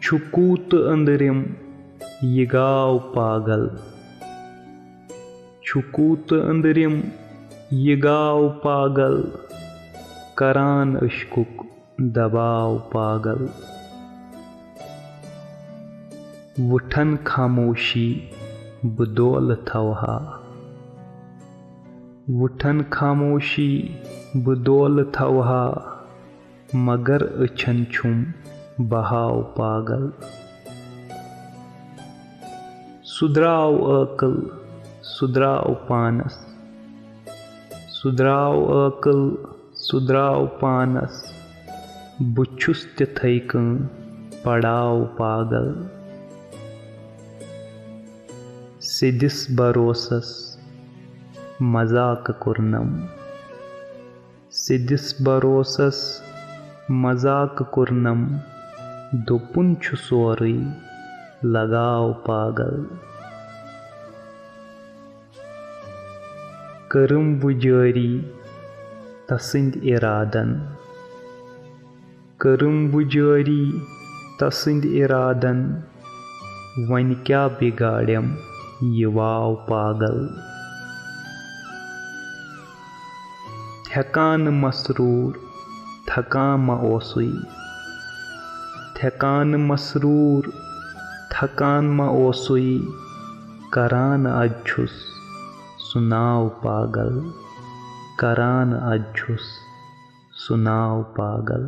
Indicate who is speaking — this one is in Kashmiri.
Speaker 1: छुकूत अंदरिम ये गाव पागल। छुकूत अंदरिम ये गाव पागल, करान अश्कुक दबाव पागल। वुठन खामोशी बदौल थवहा, वुठन खामोशी बदौल थवहा, मगर अछन छुम बहाव पागल। सुधराव अकल सुधराव पानस, सुधराव अकल सुधराव पानस, बुछुस तिथै कं पड़ाव पागल। सिदिस भरोसस मजाक कुर्नम, सिदिस भरोसस मजाक कुर्नम, दोपुन छु सोरई लगाव पागल। करम बुजारी तसिंद इरादन, करम बुजारी तसिंद इरादन, वन क्या बिगाड़म ये वाव पागल। थकान मसरूर थकान मा ओसुई, थकान मसरूर थकान मा ओसुई, करान अजुस सुनाव पागल, करान अजुस सुनाव पागल।